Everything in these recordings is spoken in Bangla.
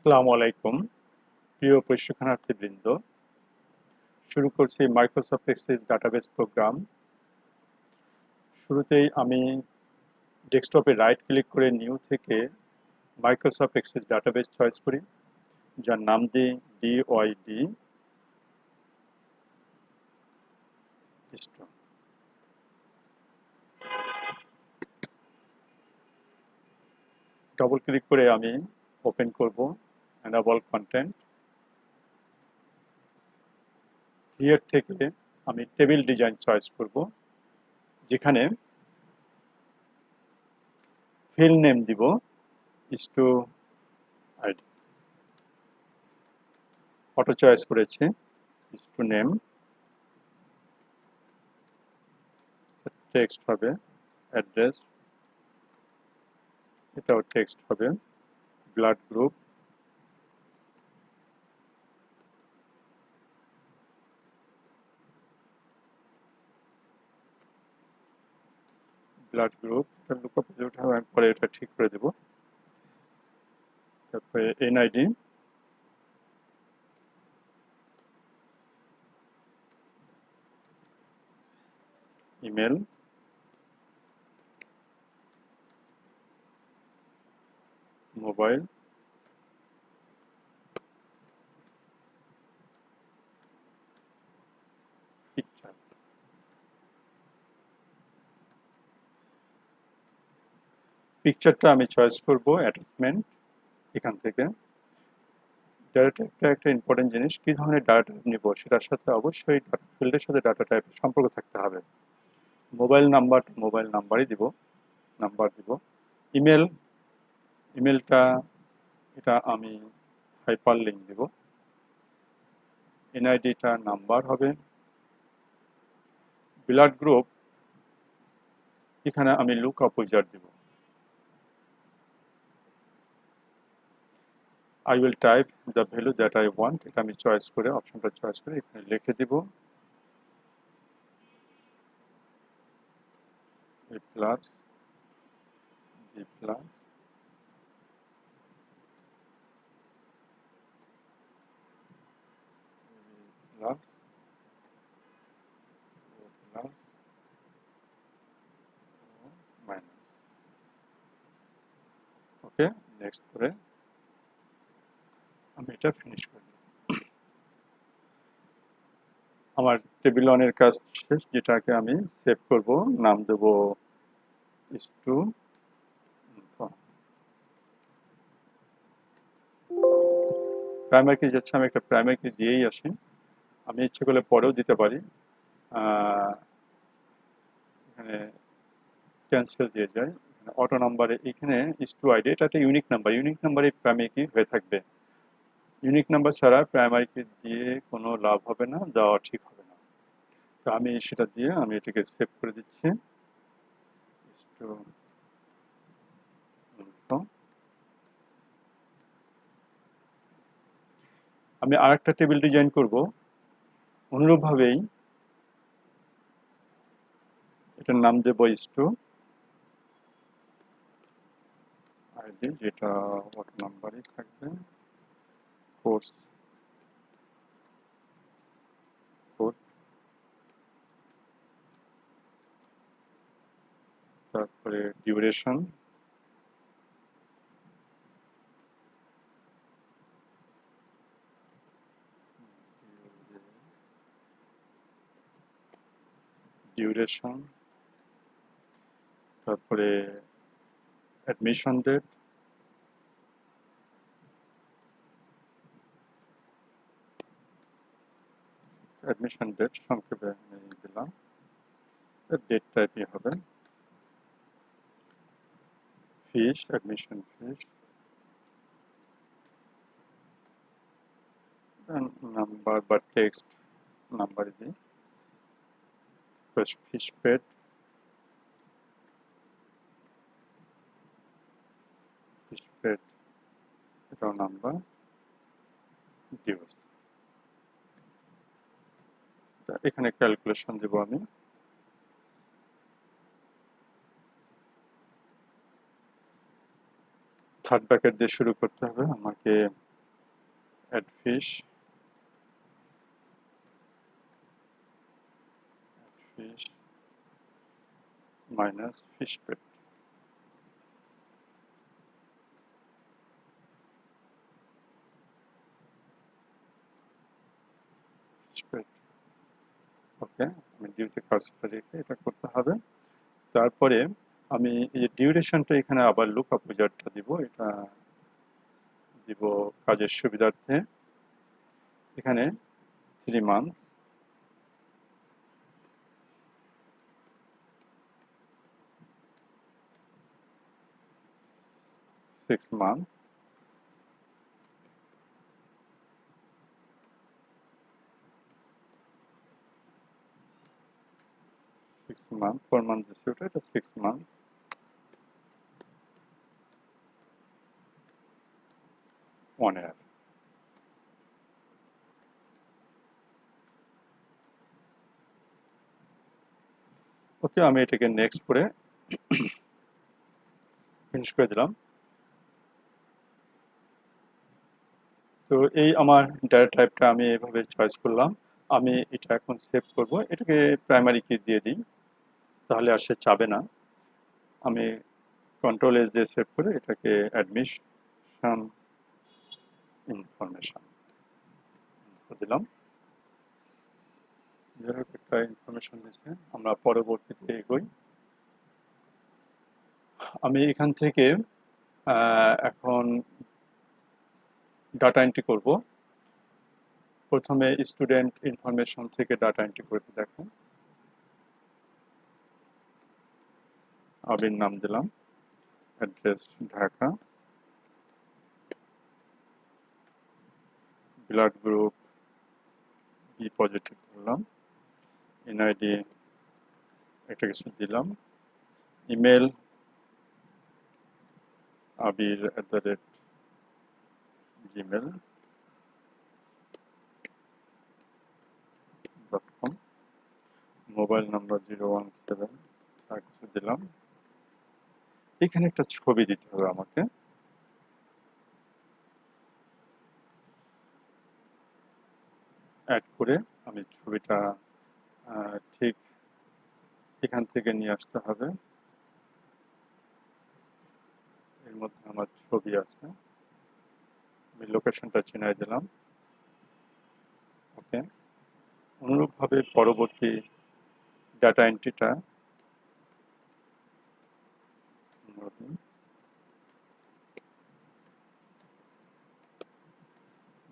আসসালামু আলাইকুম প্রিয় প্রশিক্ষণার্থীবৃন্দ। শুরু করছি মাইক্রোসফট এক্সেস ডাটাবেস প্রোগ্রাম। শুরুতেই আমি ডেস্কটপে রাইট ক্লিক করে নিউ থেকে মাইক্রোসফট এক্সেস ডাটাবেস চয়েস করি, যার নাম দিই ডিওয়াইডি স্টোর। ডবল ক্লিক করে আমি ওপেন করব এনেবল কন্টেন্ট। হিয়ার থেকে আমি টেবিল ডিজাইন চয়েস করব, যেখানে ফিল্ড নেম দিব স্টু আইডি। অটো চয়েস করেছি স্টু নেম। টেক্সট হবে অ্যাড্রেস, এটাও টেক্সট হবে। ব্লাড গ্রুপ, লুকআপ উঠাবো, আমি পরে এটা ঠিক করে দেব। তারপরে এনআইডি, ইমেল, মোবাইল, পিকচার। পিকচারটা আমি চয়েস করব অ্যাটাচমেন্ট এখান থেকে। ডাটা টাইপটা একটা ইম্পর্টেন্ট জিনিস, কি ধরনের ডাটা টাইপ নিব সেটার সাথে অবশ্যই ফিল্ডের সাথে ডাটা টাইপের সম্পর্ক থাকতে হবে। মোবাইল নাম্বারই দিব, নাম্বার দিব। ইমেল, ইমেলটা এটা আমি হাইপার লিঙ্ক দিব। এনআইডিটা নাম্বার হবে। ব্লাড গ্রুপ, এখানে আমি লুকআপ উইজার্ড দিব। I will type the value that I want, এটা আমি চয়েস করে অপশনটা চয়েস করে এখানে লিখে দিব a plus b plus plus o plus o minus। Okay, next করে আমি এটা ফিনিশ করব। আমার টেবিল ওয়ানের কাজ শেষ, যেটাকে আমি সেভ করব। নাম দেব স্টু। প্রাইমারি কি যাচ্ছে, আমি একটা প্রাইমারি কি দিয়েই আসি। আমি ইচ্ছে করলে পরেও দিতে পারি, এখানে ক্যান্সেল দিয়ে যায়। অটো নাম্বারে এখানে স্টু আইডি, এটা একটা ইউনিক নাম্বার, ইউনিক নাম্বারে প্রাইমারি কি হয়ে থাকবে। ইউনিক নাম্বার ছাড়া প্রাইমারি কি দিয়ে কোনো লাভ হবে না, দেওয়া ঠিক হবে না। তো আমি সেটা দিয়ে আমি এটাকে সেভ করে দিচ্ছি। আমি আরেকটা টেবিল ডিজাইন করব অনুরূপভাবেই। এটার নাম দেব স্টু আইডি, যেটা অটো নাম্বারই থাকবে। কোর্স কোড, তারপরে ডিউরেশন, ডিউরেশন, তারপরে অ্যাডমিশন ডেট, অ্যাডমিশন ডেট সংক্ষেপে আমি দিলাম। ডেট টাইপই হবে। ফিস, অ্যাডমিশন ফিস, নাম্বার বা টেক্সট নাম্বার দিই। ফিস পেড, ফিস পেড এটাও নাম্বার। ডিউস, এখানে ক্যালকুলেশন দেব আমি। থার্ড ব্র্যাকেট দিয়ে শুরু করতে হবে আমাকে। অ্যাড ফিশ মাইনাস ফিশ পেট। ওকে, আমি ডিউতে কার্সরটা রেখে এটা করতে হবে। তারপরে আমি এই যে ডিউরেশনটা এখানে আবার লুকআপ উইজার্ডটা দিব, এটা দিব কাজের সুবিধার্থে। এখানে 3 months, 6 months, 6 months, 4 months দিচ্ছি ওটা, এটা 6 months, 1 year। ওকে, আমি এটাকে নেক্সট করে ফিনিশ করে দিলাম। তো এই আমার ডাটা টাইপটা আমি এভাবে চয়েস করলাম। আমি এটা এখন সেভ করব, এটাকে প্রাইমারি কি দিয়ে দিই, তাহলে আর সে চাবে না। আমি কন্ট্রোল এস দিয়ে সেভ করে এটাকে অ্যাডমিশন ইনফরমেশন দিলাম। যাই হোক, একটা ইনফরমেশন দিচ্ছে, আমরা পরবর্তীতে এগোই। আমি এখান থেকে এখন ডাটা এন্ট্রি করব। প্রথমে স্টুডেন্ট ইনফরমেশন থেকে ডাটা এন্ট্রি করতে দেখেন। আবির নাম দিলাম, address Dhaka, blood group B positive দিলাম, এনআইডি একটা কিছু দিলাম, ইমেল abir@gmail.com, মোবাইল নাম্বার 017 আর কিছু দিলাম। এখানে একটা ছবি দিতে হবে আমাকে। অ্যাড করে আমি ছবিটা ঠিক এখান থেকে নিয়ে আসতে হবে। এর মধ্যে আমার ছবি আছে, আমি লোকেশনটা চিনাই দিলাম। ওকে, অনুরূপভাবে পরবর্তী ডাটা এন্ট্রিটা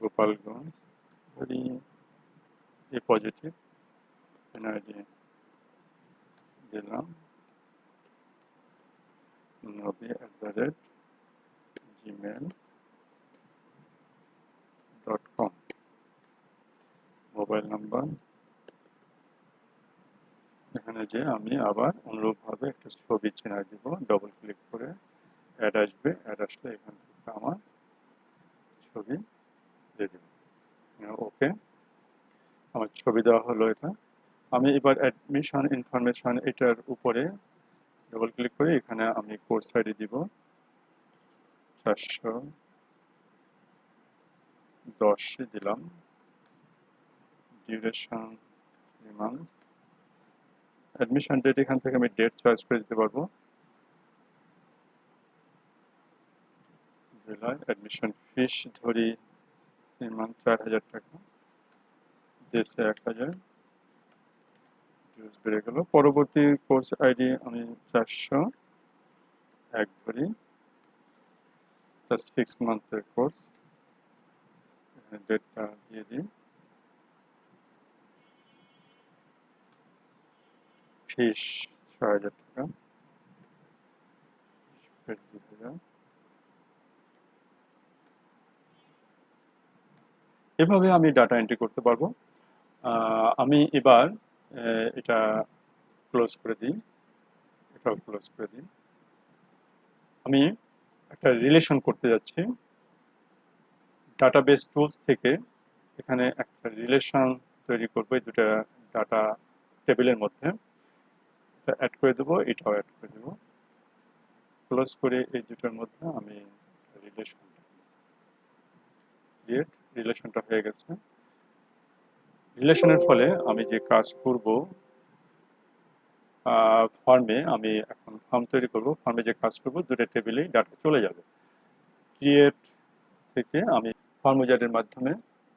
গোপালগঞ্জ, ধরি এ পজিটিভ, এনআইডি দিলাম, nobby@gmail.com, মোবাইল নাম্বার। এখানে যে আমি আবার অনুরূপভাবে একটা ছবি চিনাই দিব, ডবল ক্লিক করে অ্যাড আসবে, অ্যাড আসলে এখান থেকে আমার ছবি দিয়ে দিব। ওকে, আমার ছবি দেওয়া হলো এটা। আমি এবার অ্যাডমিশন ইনফরমেশন এটার উপরে ডবল ক্লিক করে এখানে আমি কোর্স আইডি দিব 410 দিলাম, ডিউরেশন 3 months, অ্যাডমিশন ডেট এখান থেকে আমি ডেট চয়েস করে দিতে পারবো, জুলাই। অ্যাডমিশন ফিস ধরি 3 months 4000 টাকা, দেশে 1000, ডিউজ বেড়ে গেল। পরবর্তী কোর্স আইডি আমি 401 ধরি, 6 মান্থের কোর্স, ডেটটা দিয়ে দিই। ফিস 6000 টাকা, 2000। এভাবে আমি ডাটা এন্ট্রি করতে পারবো। আমি এবার এটা ক্লোজ করে দিই, এটাও ক্লোজ করে দিই। আমি একটা রিলেশন করতে যাচ্ছি ডাটাবেস টুলস থেকে। এখানে একটা রিলেশন তৈরি করবো এই দুটা ডাটা টেবিলের মধ্যে, অ্যাড করে দেবো, এটাও অ্যাড করে দেবো। ক্লোজ করে এই দুটোর মধ্যে আমি রিলেশন ক্রিয়েট রিলেশনটা হয়ে গেছে। রিলেশনের ফলে আমি যে কাজ করব, ফর্মে আমি এখন ফর্ম তৈরি করব, ফর্মে যে কাজ করব দুটো টেবিলেই ডাটা চলে যাবে। ক্রিয়েট থেকে আমি ফর্ম উইজার্ডের মাধ্যমে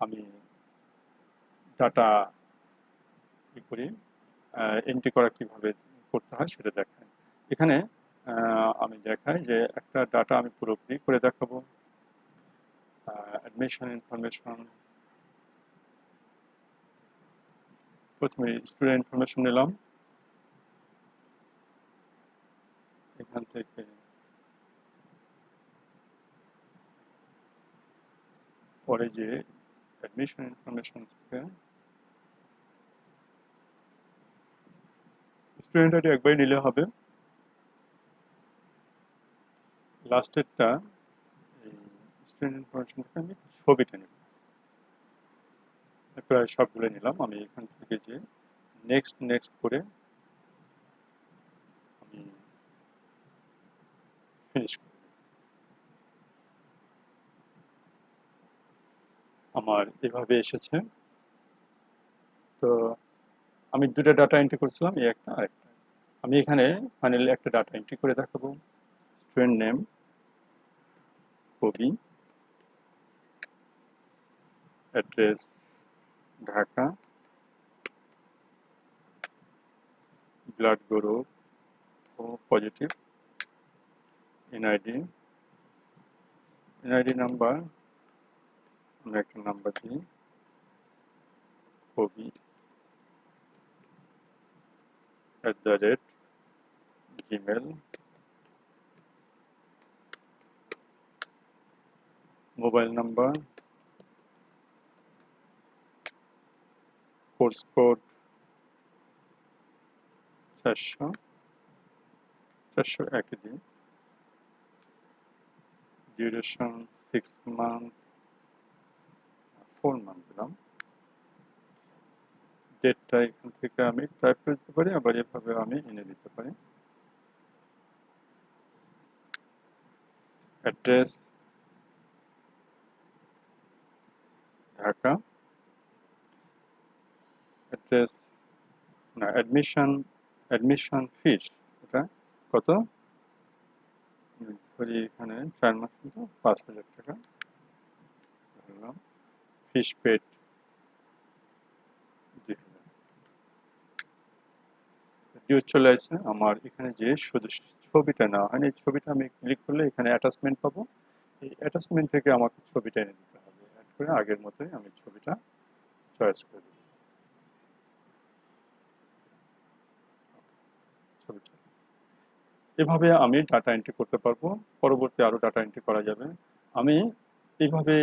আমি ডাটা কি করি, এন্ট্রি করা কিভাবে করতে হয় সেটা দেখাই। এখানে আমি দেখাই যে একটা ডাটা আমি পুরোপুরি করে দেখাবো। অ্যাডমিশন ইনফরমেশন, প্রথমে স্টুডেন্ট ইনফরমেশন নিলাম, এখান থেকে পরে যে অ্যাডমিশন ইনফরমেশন থেকে স্টুডেন্ট আইডি একবারই নিলে হবে। লাস্টেরটা এই স্টুডেন্ট ইনফরমেশন থেকে আমি ছবিটা নেব, প্রায় সবগুলো নিলাম। আমি এখান থেকে যে নেক্সট নেক্সট করে আমি ফিনিশ করব। আমার এভাবে এসেছে। তো আমি দুটো ডাটা এন্ট্রি করছিলাম, এই একটা আরেকটা। আমি এখানে ফাইনালি একটা ডাটা এন্ট্রি করে দেখাবো। স্টুডেন্ট নেম কবি, অ্যাড্রেস ঢাকা, ব্লাড গ্রুপ ও পজিটিভ, এনআইডি, এনআইডি নাম্বার আমরা একটা নাম্বার দিই, কবি @gmail, mobile number, course code 400 দিন, ডিউরেশন 6 মান্থ, 4 মান্থ দিলাম। ডেটটা এখান থেকে আমি টাইপ করে দিতে পারি, আবার এভাবে আমি এনে দিতে পারি। অ্যাড্রেস ঢাকা, অ্যাড্রেস না, অ্যাডমিশন ফিস এটা কত ধরি, এখানে 4 মাস কিন্তু 5,000 টাকা ধরলাম। ফিস পেড 2,000। ডিউ চলে আসছে আমার এখানে, যে শুধু ছবিটা নেওয়া হয়নি, এই ছবিটা আমি ক্লিক করলে এখানে অ্যাটাচমেন্ট পাবো। এই অ্যাটাচমেন্ট থেকে আমাকে ছবিটা এনে দিতে হবে। অ্যাড করে আগের মতোই আমি ছবিটা চয়েস করে দেবো। ছবিটা এভাবে আমি ডাটা এন্ট্রি করতে পারবো। পরবর্তী আরো ডাটা এন্ট্রি করা যাবে। আমি এইভাবে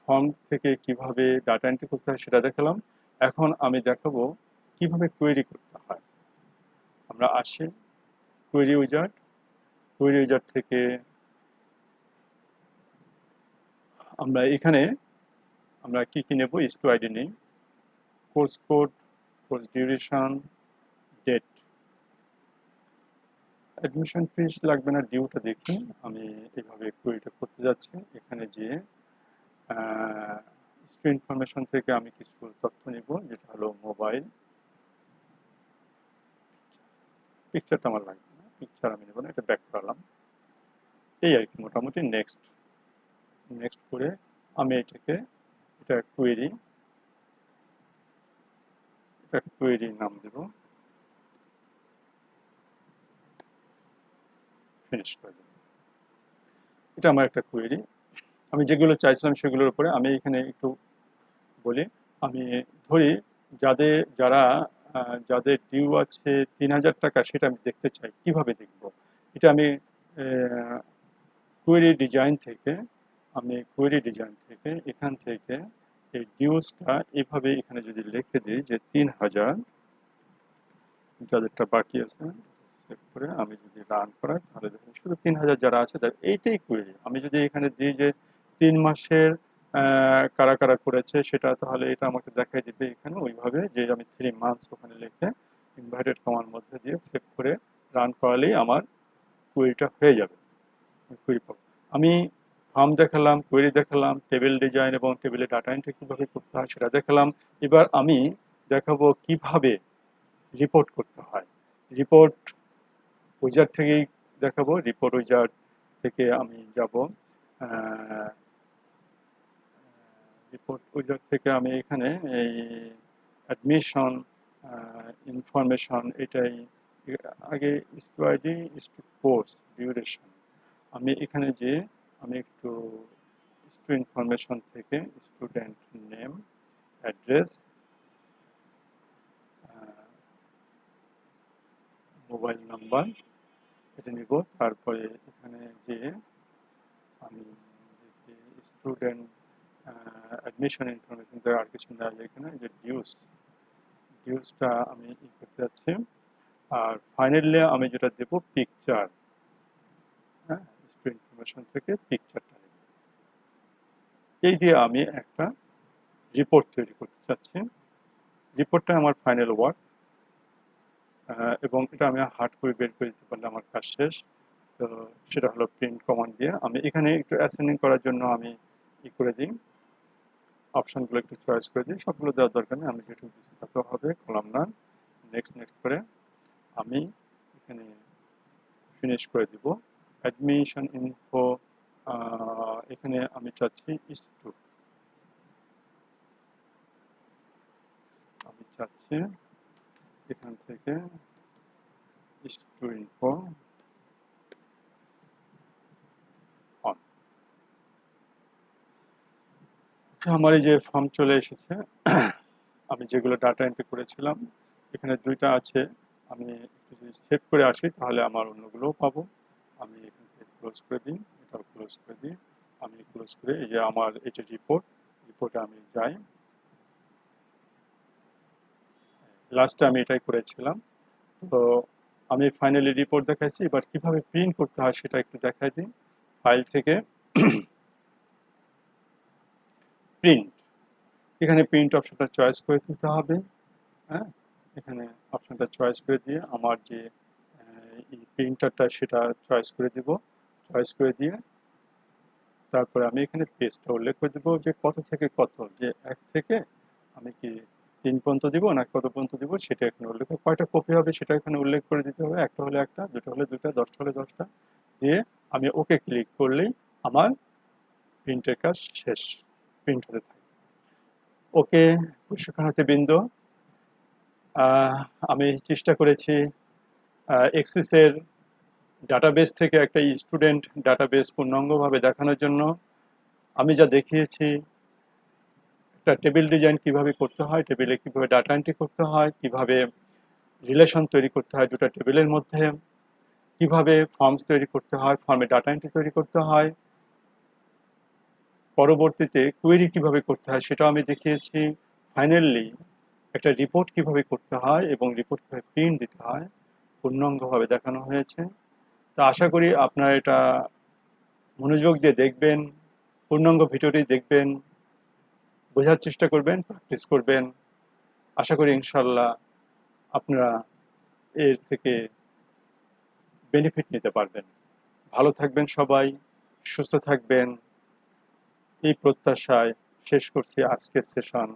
ফর্ম থেকে কিভাবে ডাটা এন্ট্রি করতে হয় সেটা দেখালাম। এখন আমি দেখাবো কিভাবে কোয়েরি করতে হয়। আমরা আসি কোয়েরি উইজার্ড, কোয়েরি উইজার্ড থেকে আমরা এখানে আমরা কি কি নেব, স্টু আইডি নেই, course code, course duration, date. Admission fees লাগবে না, ডিউটা দেখি। আমি এইভাবে কোয়েরিটা করতে যাচ্ছি। এখানে যে স্টু ইনফরমেশন থেকে আমি কিছু তথ্য নিব, যেটা হলো মোবাইল। পিকচারটা আমার লাগবে না, পিকচার আমি নেব না, এটা ব্যাক করালাম। এই আর কি, মোটামুটি নেক্সট নেক্সট করে আমি এটাকে, এটা কোয়েরি, এটা কোয়েরি নাম দেব, ফিনিশ করে দেব। এটা আমার একটা কোয়েরি। আমি যেগুলো চাইছিলাম সেগুলোর উপরে আমি এখানে একটু বলি। আমি ধরি যারা যাদের ডিউ আছে 3,000 টাকা, সেটা আমি দেখতে চাই। কিভাবে দেখব? এটা আমি কোয়েরি ডিজাইন থেকে, এখান থেকে এই ডিউসটা এভাবে এখানে যদি লিখে দিই যে 3,000, যাদেরটা বাকি আছে সেভ করে আমি যদি রান করাই, তাহলে দেখুন শুধু 3,000 যারা আছে তাদের এইটাই কোয়েরি। আমি যদি এখানে দিই যে 3 মাসের কারা কারা করেছে সেটা, তাহলে এটা আমাকে দেখাই দিবে এখানে ওইভাবে, যে আমি 3 মান্থস ওখানে লিখে ইনভার্টেড কমার মধ্যে দিয়ে সেভ করে রান করালেই আমার কোয়েরিটা হয়ে যাবে। কোয়েরি পাবো আমি। ফর্ম দেখালাম, কোয়েরি দেখালাম, টেবিল ডিজাইন এবং টেবিলে ডাটা এন্ট্রি কিভাবে করতে হয় সেটা দেখালাম। এবার আমি দেখাবো কিভাবে রিপোর্ট করতে হয়। রিপোর্ট উইজার্ড থেকেই দেখাবো। রিপোর্ট উইজার্ড থেকে আমি যাব, রিপোর্ট উইজার্ড থেকে আমি এখানে এই অ্যাডমিশন ইনফরমেশন এটাই আগে stew ID stew course duration আমি এখানে যে আমি একটু স্টু ইনফরমেশন থেকে student name address mobile number এটা নিব। তারপরে এখানে যে আমি স্টুডেন্ট অ্যাডমিশন ইনফরমেশন আর কিছু না, এখানে যে ডিউসটা আমি করতে যাচ্ছি। আর ফাইনালি আমি যেটা দেব পিকচার, হ্যাঁ, ইনফরমেশন থেকে পিকচারটা নেব। এই দিয়ে আমি একটা রিপোর্ট তৈরি করতে চাচ্ছি। রিপোর্টটা আমার ফাইনাল ওয়ার্ক, এবং এটা আমি হার্ড করে বের করে দিতে পারলে আমার কাজ শেষ। তো সেটা হলো প্রিন্ট কমান্ড দিয়ে। আমি এখানে একটু অ্যাসেন্ডিং করার জন্য আমি ই করে দিই, অপশনগুলো একটু চয়েস করে দিই। সবগুলো দেওয়ার দরকার নেই, আমি যেটুকু দিচ্ছি তাতেও হবে। করলাম না, নেক্সট নেক্সট করে আমি এখানে ফিনিশ করে দিব। অ্যাডমিশন ইনফো এখানে আমি চাচ্ছি স্টু, আমি চাচ্ছি এখান থেকে স্টু ইনফো অন। আমার এই যে ফর্ম চলে এসেছে, আমি যেগুলো ডাটা এন্ট্রি করেছিলাম এখানে দুইটা আছে। আমি একটু যদি সেভ করে আসি তাহলে আমার অন্যগুলোও পাবো। আমি এখান থেকে ক্লোজ করে দিই, এটাও ক্লোজ করে দিই। আমি ক্লোজ করে এই যে আমার এটা রিপোর্টে আমি যাই। লাস্টে আমি এটাই করেছিলাম। তো আমি ফাইনালি রিপোর্ট দেখাইছি। এবার কিভাবে প্রিন্ট করতে হয় সেটা একটু দেখাই দিই। ফাইল থেকে প্রিন্ট, এখানে প্রিন্ট অপশনটা চয়েস করে দিতে হবে। হ্যাঁ, এখানে অপশনটা চয়েস করে দিয়ে আমার যে প্রিন্টারটা সেটা চয়েস করে দিব। চয়েস করে দিয়ে তারপরে আমি এখানে পেজটা উল্লেখ করে দেবো যে কত থেকে কত, যে 1 থেকে আমি কি 3 পর্যন্ত দিব না কত পর্যন্ত দিব সেটা এখানে উল্লেখ, কয়টা কপি হবে সেটা এখানে উল্লেখ করে দিতে হবে। একটা হলে একটা, দুটো হলে দুটো, 10টা হলে 10টা দিয়ে আমি ওকে ক্লিক করলেই আমার প্রিন্টের কাজ শেষ, প্রিন্ট হতে থাকে। ওকে শিক্ষার্থীবৃন্দ, আহ, আমি চেষ্টা করেছি এক্সিসের ডাটাবেস থেকে একটা স্টুডেন্ট ডাটাবেস পূর্ণাঙ্গভাবে দেখানোর জন্য। আমি যা দেখিয়েছি একটা টেবিল ডিজাইন কিভাবে করতে হয়, টেবিলে কিভাবে ডাটা এন্ট্রি করতে হয়, কিভাবে রিলেশন তৈরি করতে হয় দুটো টেবিলের মধ্যে, কিভাবে ফর্মস তৈরি করতে হয়, ফর্মে ডাটা এন্ট্রি তৈরি করতে হয়, পরবর্তীতে কোয়েরি কিভাবে করতে হয় সেটাও আমি দেখিয়েছি। ফাইনালি একটা রিপোর্ট কিভাবে করতে হয় এবং রিপোর্ট কিভাবে প্রিন্ট দিতে হয় পূর্ণাঙ্গভাবে দেখানো হয়েছে। তো আশা করি আপনারা এটা মনোযোগ দিয়ে দেখবেন, পূর্ণাঙ্গ ভিডিওটি দেখবেন, বোঝার চেষ্টা করবেন, প্র্যাকটিস করবেন। আশা করি ইনশাল্লাহ আপনারা এর থেকে বেনিফিট নিতে পারবেন। ভালো থাকবেন সবাই, সুস্থ থাকবেন, এই প্রত্যাশায় শেষ করছি আজকের সেশন।